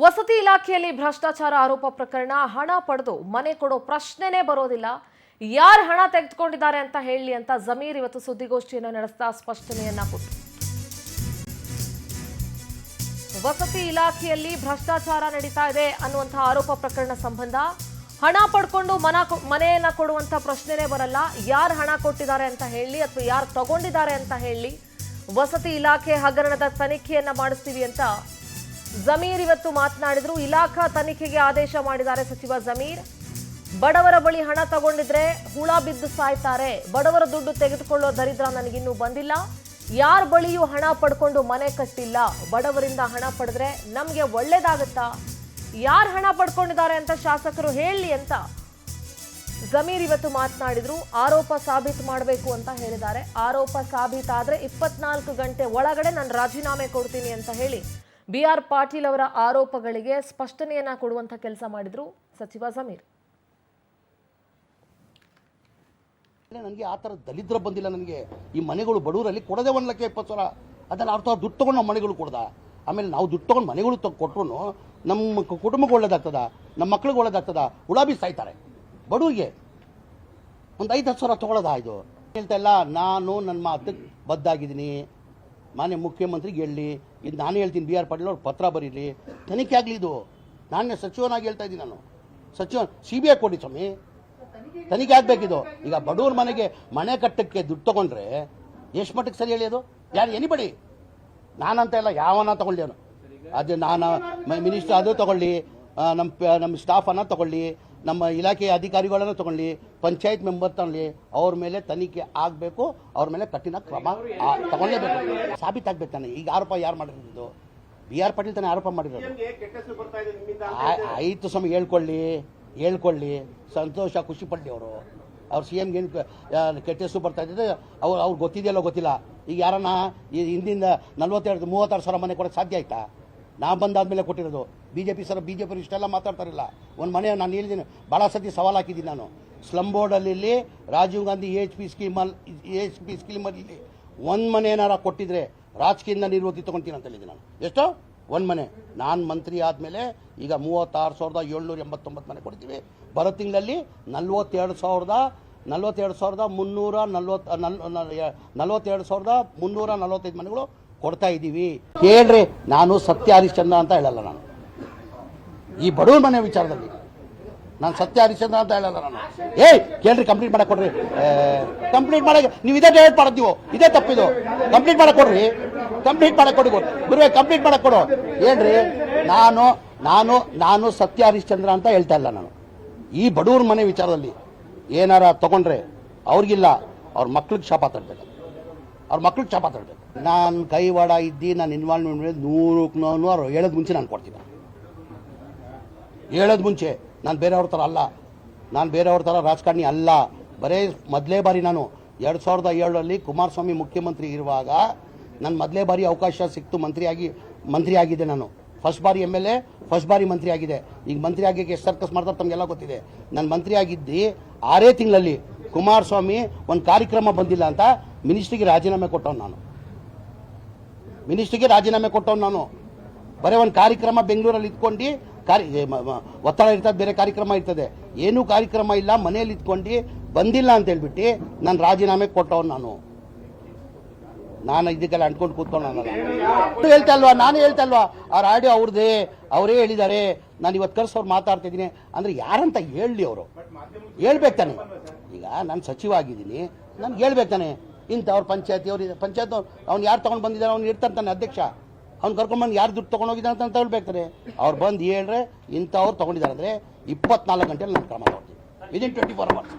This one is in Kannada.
ವಸತಿ ಇಲಾಖೆಯಲ್ಲಿ ಭ್ರಷ್ಟಾಚಾರ ಆರೋಪ ಪ್ರಕರಣ ಹಣ ಪಡೆದು ಮನೆ ಕೊಡೋ ಪ್ರಶ್ನೆನೇ ಬರೋದಿಲ್ಲ. ಯಾರು ಹಣ ತೆಗೆದುಕೊಂಡಿದ್ದಾರೆ ಅಂತ ಹೇಳಿ ಅಂತ ಜಮೀರ್ ಇವತ್ತು ಸುದ್ದಿಗೋಷ್ಠಿಯನ್ನು ನಡೆಸ್ತಾ ಸ್ಪಷ್ಟನೆಯನ್ನ ಕೊಟ್ಟರು. ವಸತಿ ಇಲಾಖೆಯಲ್ಲಿ ಭ್ರಷ್ಟಾಚಾರ ನಡೀತಾ ಇದೆ ಅನ್ನುವಂತಹ ಆರೋಪ ಪ್ರಕರಣ ಸಂಬಂಧ ಹಣ ಪಡ್ಕೊಂಡು ಮನೆಯನ್ನ ಕೊಡುವಂತ ಪ್ರಶ್ನೆನೇ ಬರಲ್ಲ. ಯಾರು ಹಣ ಕೊಟ್ಟಿದ್ದಾರೆ ಅಂತ ಹೇಳಿ ಅಥವಾ ಯಾರು ತಗೊಂಡಿದ್ದಾರೆ ಅಂತ ಹೇಳಿ ವಸತಿ ಇಲಾಖೆ ಹಗರಣದ ತನಿಖೆಯನ್ನ ಮಾಡಿಸ್ತೀವಿ ಅಂತ ಜಮೀರ್ ಇವತ್ತು ಮಾತನಾಡಿದ್ರು. ಇಲಾಖಾ ತನಿಖೆಗೆ ಆದೇಶ ಮಾಡಿದ್ದಾರೆ ಸಚಿವ ಜಮೀರ್. ಬಡವರ ಬಳಿ ಹಣ ತಗೊಂಡಿದ್ರೆ ಹುಳ ಬಿದ್ದು ಸಾಯ್ತಾರೆ. ಬಡವರ ದುಡ್ಡು ತೆಗೆದುಕೊಳ್ಳೋ ದರಿದ್ರ ನನಗಿನ್ನೂ ಬಂದಿಲ್ಲ. ಯಾರ ಬಳಿಯೂ ಹಣ ಪಡ್ಕೊಂಡು ಮನೆ ಕಟ್ಟಿಲ್ಲ. ಬಡವರಿಂದ ಹಣ ಪಡೆದ್ರೆ ನಮ್ಗೆ ಒಳ್ಳೇದಾಗತ್ತಾ? ಯಾರು ಹಣ ಪಡ್ಕೊಂಡಿದ್ದಾರೆ ಅಂತ ಶಾಸಕರು ಹೇಳಿ ಅಂತ ಜಮೀರ್ ಇವತ್ತು ಮಾತನಾಡಿದ್ರು. ಆರೋಪ ಸಾಬೀತು ಮಾಡಬೇಕು ಅಂತ ಹೇಳಿದ್ದಾರೆ. ಆರೋಪ ಸಾಬೀತಾದ್ರೆ 24 ಗಂಟೆ ಒಳಗಡೆ ನಾನು ರಾಜೀನಾಮೆ ಕೊಡ್ತೀನಿ ಅಂತ ಹೇಳಿ BR ಪಾಟೀಲ್ ಅವರ ಆರೋಪಗಳಿಗೆ ಸ್ಪಷ್ಟನೆಯನ್ನ ಕೊಡುವಂತ ಕೆಲಸ ಮಾಡಿದ್ರು ಸಚಿವ ಜಮೀರ್. ನನಗೆ ಆ ಥರ ದಲಿದ್ರ ಬಂದಿಲ್ಲ. ನನಗೆ ಈ ಮನೆಗಳು ಬಡವರಲ್ಲಿ ಕೊಡದೆ 1,20,000 ಅದನ್ನ ಅರ್ಥ ದುಡ್ಡು ತಗೊಂಡು ನಾವು ಮನೆಗಳು ಕೊಡ್ದ. ಆಮೇಲೆ ನಾವು ದುಡ್ಡು ತಗೊಂಡು ಮನೆಗಳು ಕೊಟ್ಟರು ನಮ್ಮ ಕುಟುಂಬಕ್ಕೆ ಒಳ್ಳೇದಾಗ್ತದ, ನಮ್ಮ ಮಕ್ಳಿಗೆ ಒಳ್ಳೇದಾಗ್ತದ. ಉಳಾಬಿ ಸಾಯ್ತಾರೆ. ಬಡವರಿಗೆ ಒಂದು 5-10 ಸಾವಿರ ತಗೊಳ್ಳೋದ ಇದು ಹೇಳ್ತಾ ಇಲ್ಲ. ನಾನು ನನ್ನ ಮಾತಿಗೆ ಬದ್ದಾಗಿದ್ದೀನಿ. ಮಾನ್ಯ ಮುಖ್ಯಮಂತ್ರಿಗೆ ಹೇಳಿ, ಇದು ನಾನು ಹೇಳ್ತೀನಿ. BR ಪಾಟೀಲ್ ಅವ್ರು ಪತ್ರ ಬರೀಲಿ, ತನಿಖೆ ಆಗಲಿ. ಇದು ನಾನೇ ಸಚಿವನಾಗಿ ಹೇಳ್ತಾ ಇದ್ದೀನಿ. ನಾನು ಸಚಿವ CBI ಕೊಡಿ ಸ್ವಾಮಿ, ತನಿಖೆ ಆಗ್ಬೇಕಿದು. ಈಗ ಬಡವ್ರ ಮನೆಗೆ ಮನೆ ಕಟ್ಟಕ್ಕೆ ದುಡ್ಡು ತಗೊಂಡ್ರೆ ಎಷ್ಟು ಮಟ್ಟಕ್ಕೆ ಸರಿ ಹೇಳಿ? ಅದು ಯಾರು ಎನಿಬಡಿ, ನಾನಂತ ಇಲ್ಲ, ಯಾವನ ತಗೊಳ್ಳಿ ಅವನು. ಅದು ನಾನು ಮಿನಿಸ್ಟರ್ ಅದು ತಗೊಳ್ಳಿ, ನಮ್ಮ ಸ್ಟಾಫನ್ನು ತಗೊಳ್ಳಿ, ನಮ್ಮ ಇಲಾಖೆಯ ಅಧಿಕಾರಿಗಳನ್ನು ತಗೊಳ್ಳಿ, ಪಂಚಾಯತ್ ಮೆಂಬರ್ ತಗೊಳ್ಳಿ, ಅವ್ರ ಮೇಲೆ ತನಿಖೆ ಆಗಬೇಕು. ಅವ್ರ ಮೇಲೆ ಕಠಿಣ ಕ್ರಮ ತಗೊಳ್ಳೇಬೇಕು. ಸಾಬೀತಾಗ್ಬೇಕು ತಾನೆ. ಈಗ ಆರೋಪ ಯಾರು ಮಾಡಿರೋದು? BR ಪಾಟೀಲ್ ತಾನೇ ಆರೋಪ ಮಾಡಿರೋದು. ಆಯ್ತು ಸ್ವಾಮಿ, ಹೇಳ್ಕೊಳ್ಳಿ, ಸಂತೋಷ, ಖುಷಿ ಪಡ್ಲಿ. ಅವ್ರು CMಗೆ ಏನು ಕೆಟ್ಟ ಹೆಸರು ಬರ್ತಾ ಇದ್ದಿದೆ ಅವ್ರು ಗೊತ್ತಿದೆಯಲ್ಲೋ ಗೊತ್ತಿಲ್ಲ. ಈಗ ಯಾರನ್ನ ಹಿಂದಿಂದ 42-36 ಸಾವಿರ ಮನೆ ಕೊಡೋಕ್ಕೆ ಸಾಧ್ಯ ಆಯ್ತಾ? ನಾ ಬಂದಾದ್ಮೇಲೆ ಕೊಟ್ಟಿರೋದು. BJP ಇಷ್ಟೆಲ್ಲ ಮಾತಾಡ್ತಾರಿಲ್ಲ. ಒಂದು ಮನೆ ನಾನು ಹೇಳಿದ್ದೀನಿ, ಭಾಳ ಸತಿ ಸವಾಲು ಹಾಕಿದ್ದೀನಿ ನಾನು. ಸ್ಲಮ್ ಬೋರ್ಡಲ್ಲಿ ರಾಜೀವ್ ಗಾಂಧಿ EHP ಸ್ಕೀಮಲ್ಲಿ ಒಂದು ಮನೆ ಏನಾರ ಕೊಟ್ಟಿದ್ರೆ ರಾಜಕೀಯದಿಂದ ನಿರ್ವೃತ್ತಿ ತಗೊಳ್ತೀನಿ ಅಂತ ಹೇಳಿದ್ದೀನಿ ನಾನು. ಎಷ್ಟು? ಒಂದು ಮನೆ. ನಾನು ಮಂತ್ರಿ ಆದಮೇಲೆ ಈಗ 36,789 ಮನೆ ಕೊಡ್ತೀವಿ. ಬರೋ ತಿಂಗಳಲ್ಲಿ 42,345 ಮನೆಗಳು ಕೊಡ್ತಾ ಇದ್ದೀವಿ. ಕೇಳ್ರಿ, ನಾನು ಸತ್ಯ ಹರಿಶ್ಚಂದ್ರ ಅಂತ ಹೇಳಲ್ಲ. ನಾನು ಈ ಬಡವ್ರ ಮನೆ ವಿಚಾರದಲ್ಲಿ ನಾನು ಸತ್ಯ ಹರಿಶ್ಚಂದ್ರ ಅಂತ ಹೇಳಲ್ಲ. ನಾನು ಕೇಳ್ರಿ, ಕಂಪ್ಲೀಟ್ ಮಾಡಕ್ ಕೊಡ್ರಿ. ಕಂಪ್ಲೀಟ್ ಮಾಡಕ್ಕೆ ನೀವು ಇದೇ ಡೇಟ್ ಮಾಡ್ತೀವೋ, ಇದೇ ತಪ್ಪಿದು. ಕಂಪ್ಲೀಟ್ ಮಾಡಕ್ ಕೊಡ್ರಿ, ಕಂಪ್ಲೀಟ್ ಮಾಡಕ್ ಕೊಡಿ ಗುರುವೆ, ಕಂಪ್ಲೀಟ್ ಮಾಡಕ್ ಕೊಡು. ಹೇಳ್ರಿ, ನಾನು ಸತ್ಯ ಹರಿಶ್ಚಂದ್ರ ಅಂತ ಹೇಳ್ತಾ ಇಲ್ಲ. ನಾನು ಈ ಬಡವ್ರ ಮನೆ ವಿಚಾರದಲ್ಲಿ ಏನಾರ ತಗೊಂಡ್ರೆ ಅವ್ರಿಗಿಲ್ಲ, ಅವ್ರ ಮಕ್ಳಿಗೆ ಶಾಪ ತರಬೇಕು. ನಾನು ಕೈವಾಡ ಇದ್ದು ನಾನು ಇನ್ವಾಲ್ವ್ಮೆಂಟ್ 100 ಹೇಳೋದು ಮುಂಚೆ ನಾನು ಕೊಡ್ತೀನಿ. ಹೇಳೋದು ಮುಂಚೆ ನಾನು ಬೇರೆಯವ್ರ ಥರ ಅಲ್ಲ. ನಾನು ಬೇರೆಯವ್ರ ಥರ ರಾಜಕಾರಣಿ ಅಲ್ಲ. ಬರೇ ಮೊದಲೇ ಬಾರಿ ನಾನು 2007ರಲ್ಲಿ ಕುಮಾರಸ್ವಾಮಿ ಮುಖ್ಯಮಂತ್ರಿ ಇರುವಾಗ ನನ್ನ ಮೊದಲೇ ಬಾರಿ ಅವಕಾಶ ಸಿಕ್ತು. ಮಂತ್ರಿ ಆಗಿದೆ ನಾನು. ಫಸ್ಟ್ ಬಾರಿ MLA, ಫಸ್ಟ್ ಬಾರಿ ಮಂತ್ರಿ ಆಗಿದೆ. ಈಗ ಮಂತ್ರಿ ಆಗಕ್ಕೆ ಎಷ್ಟು ಸರ್ಕಸ್ ಮಾಡ್ತಾರೆ ತಮಗೆಲ್ಲ ಗೊತ್ತಿದೆ. ನಾನು ಮಂತ್ರಿ ಆಗಿದ್ದು 6 ತಿಂಗಳಲ್ಲಿ ಕುಮಾರಸ್ವಾಮಿ ಒಂದು ಕಾರ್ಯಕ್ರಮ ಬಂದಿಲ್ಲ ಅಂತ ಮಿನಿಸ್ಟ್ರಿಗೆ ರಾಜೀನಾಮೆ ಕೊಟ್ಟವನು ನಾನು. ಬರೀ ಒಂದು ಕಾರ್ಯಕ್ರಮ ಬೆಂಗಳೂರಲ್ಲಿ ಇಟ್ಕೊಂಡು ಒತ್ತಡ ಇರ್ತದೆ, ಬೇರೆ ಕಾರ್ಯಕ್ರಮ ಇರ್ತದೆ. ಏನೂ ಕಾರ್ಯಕ್ರಮ ಇಲ್ಲ, ಮನೆಯಲ್ಲಿ ಇಟ್ಕೊಂಡು ಬಂದಿಲ್ಲ ಅಂತ ಹೇಳ್ಬಿಟ್ಟು ನಾನು ರಾಜೀನಾಮೆ ಕೊಟ್ಟವನು ನಾನು ಇದಕ್ಕೆಲ್ಲ ಅಂಟ್ಕೊಂಡು ಕೂತ್ಕೊಂಡು ನಾನು ಹೇಳ್ತಾ ಅಲ್ವಾ ಅವ್ರ ಆಡಿಯೋ ಅವ್ರದ್ದೇ, ಅವರೇ ಹೇಳಿದ್ದಾರೆ. ನಾನು ಇವತ್ತು ಕರ್ಸೋರು ಮಾತಾಡ್ತಾ ಇದ್ದೀನಿ ಅಂದರೆ ಯಾರಂತ ಹೇಳಲಿ? ಅವರು ಹೇಳ್ಬೇಕು ತಾನೆ. ಈಗ ನಾನು ಸಚಿವ ಆಗಿದ್ದೀನಿ, ನನ್ಗೆ ಹೇಳ್ಬೇಕು ತಾನೆ. ಇಂಥವ್ರು ಪಂಚಾಯತ್ ಅವ್ನು ಯಾರು ತೊಗೊಂಡು ಬಂದಿದ್ದಾರೆ, ಅವ್ನು ಇರ್ತಾನೆ ಅಧ್ಯಕ್ಷ. ಅವ್ನು ಕರ್ಕೊಂಡ್ಬಂದು ಯಾರು ದುಡ್ಡು ತೊಗೊಂಡೋಗಿದ್ದಾನೆ ಅಂತ ಹೇಳ್ಬೇಕಾರೆ. ಅವ್ರು ಬಂದು ಹೇಳ್ರೆ ಇಂಥವ್ರು ತೊಗೊಂಡಿದ್ದಾರೆ ಅಂದರೆ 24 ಗಂಟೆಯಲ್ಲಿ ನಾನು ಕ್ರಮ ತಗೊಳ್ತೀನಿ, ವಿದಿನ್ 24 hours.